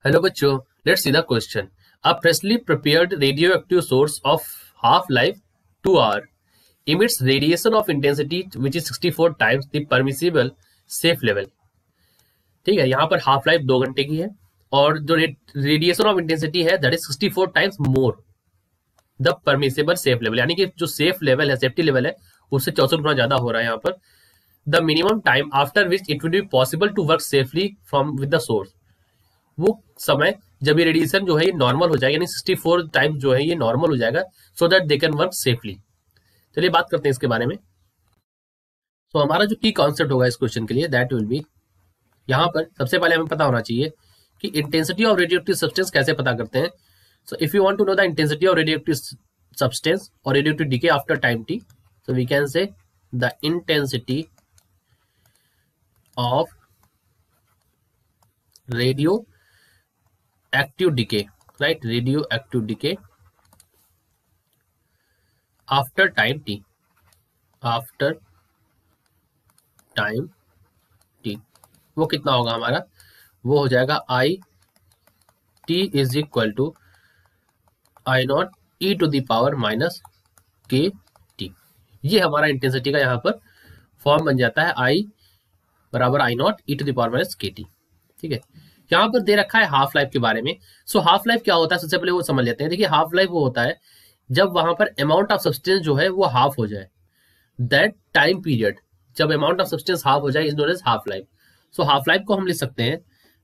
Hello बच्चों, let's see the question. A freshly prepared radioactive source of half-life 2 hour emits radiation of intensity which is 64 times the permissible safe level. ठीक है, यहाँ पर half life 2 घंटे की है और जो रेडिएशन ऑफ इंटेंसिटी है that is 64 times more the permissible safe level, यानी कि जो सेफ लेवल है, सेफ्टी लेवल है, उससे 64 गुना ज्यादा हो रहा है यहाँ पर. The minimum time after which it will be possible to work safely from with the source, वो समय जब ये रेडिएशन जो है ये नॉर्मल हो जाएगा, यानी 64 टाइम्स जो है ये नॉर्मल हो जाएगा, so that they can work safely. चलिए बात करते हैं इसके बारे में. तो हमारा जो की कॉन्सेप्ट होगा इस क्वेश्चन के लिए दैट विल बी, यहाँ पर सबसे पहले हमें पता होना चाहिए कि इंटेंसिटी ऑफ रेडियोएक्टिव सब्सटेंस कैसे पता करते हैं. So if you want to know the intensity of radioactive substance और radioactive decay after time T, so we can say the intensity of radioactive decay, right? Radioactive decay after time t, after time t, वो कितना होगा हमारा? वो हो जाएगा I t is equal to I naught E to the power minus K T. ये हमारा intensity का यहाँ पर फॉर्म बन जाता है, I बराबर I naught E to the power minus K T. ठीक है, यहाँ पर दे रखा है हाफ लाइफ के बारे में. सो हाफ लाइफ क्या होता है, सबसे पहले वो समझ लेते हैं. देखिए, हाफ लाइफ वो होता है जब वहां पर अमाउंट ऑफ सब्सटेंस जो है वो हाफ हो जाए. दैट टाइम पीरियड जब अमाउंट ऑफ सब्सटेंस हाफ हो जाए is known as half life. So half life को हम लिख सकते हैं,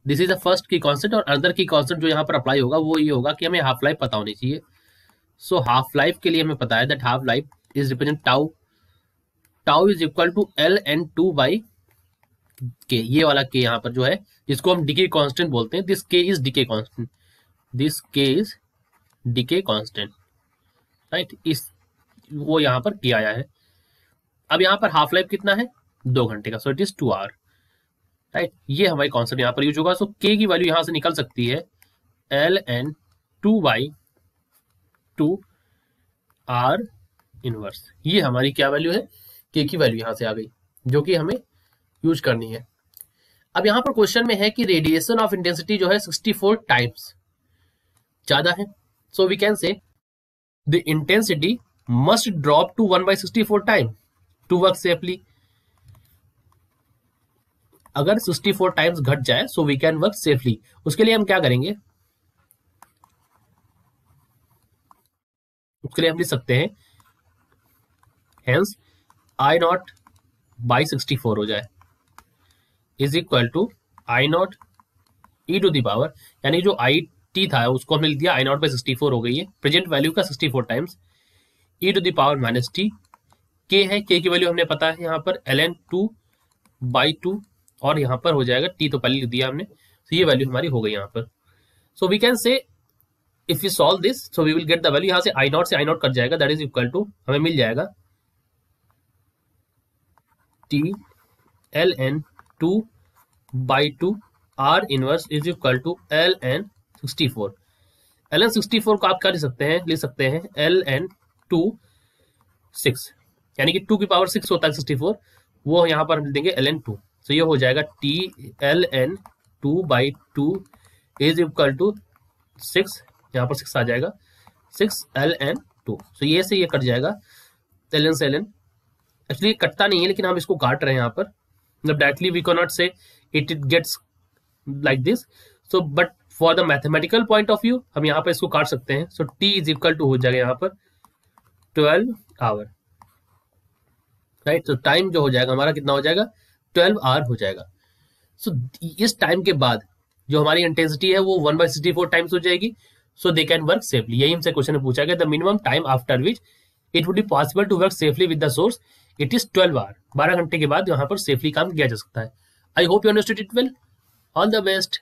this is the first key concept. और अदर की कॉन्सेप्ट जो यहाँ पर अप्लाई होगा वो ये होगा कि हमें हाफ लाइफ पता होनी चाहिए. सो हाफ लाइफ के लिए हमें पता है that half life is represent tau. Tau is equal to L N two by K. ये वाला के यहाँ पर जो है जिसको हम डीके कांस्टेंट बोलते हैं, दिस के इज डीके कांस्टेंट, दिस के इज डीके कांस्टेंट, राइट. इस वो यहाँ पर किया आया है. अब यहाँ पर हाफ लाइफ कितना है? 2 घंटे का, so it is 2 hour, right. ये हमारी कॉन्सेप्ट यहाँ पर यूज होगा. सो के की वैल्यू यहाँ से निकल सकती है L N two by two hour inverse. ये हमारी क्या वैल्यू है? के की वैल्यू यहाँ से आ गई जो कि हमें यूज करनी है. अब यहां पर क्वेश्चन में है कि रेडिएशन ऑफ इंटेंसिटी जो है 64 टाइम्स ज्यादा है. So we can say the intensity must drop to 1/64 time to work safely. अगर 64 टाइम्स घट जाए so we can work safely. उसके लिए हम क्या करेंगे? उसके लिए हम लिख सकते हैं हेंस आई नॉट बाई 64 हो जाए is equal to I naught E to the power, यानी जो आई टी था उसको हमने लिख दिया आई नॉट बाई 64 हो गई है प्रेजेंट वैल्यू का 64 times, e to the power minus T. K है, के की वैल्यू हमने पता है यहाँ पर L N two by two, और यहाँ पर हो जाएगा टी तो पहले लिख दिया हमने, तो ये वैल्यू हमारी हो गई यहाँ पर. So we can say if you solve this so we will get the value. यहाँ से आई नॉट से आई नॉट कट जाएगा, दैट इज इक्वल टू हमें मिल जाएगा T L N two by two hour inverse is equal to L N 64. L N 64 को आप क्या लिख सकते हैं एल एन टू 6, यानी कि 2 की पावर 6 होता है 64, वो यहाँ पर हम देंगे एल एन 2. तो ये हो जाएगा T L N two by two is equal to 6, यहाँ पर 6 आ जाएगा 6 एल एन 2. तो ये से ये कट जाएगा एल एन से एल एन. एक्चुअली कटता नहीं है लेकिन हम इसको काट रहे हैं यहाँ पर, मतलब directly we can not say it gets like this. So but for the mathematical point of view हम यहाँ पर इसको काट सकते हैं. सो टी इज इक्वल टू हो जाएगा यहाँ पर 12 आवर, राइट. तो टाइम जो हो जाएगा हमारा कितना हो जाएगा? 12 आवर हो जाएगा. सो इस टाइम के बाद जो हमारी इंटेंसिटी है वो 1/64 टाइम्स हो जाएगी. So they can work safely. यही हमसे क्वेश्चन में पूछा गया, the minimum time after which it would be possible to work safely with the source it is 12 hour. 12 घंटे के बाद यहाँ पर सेफली काम किया जा सकता है. I hope you understood it well. All the best.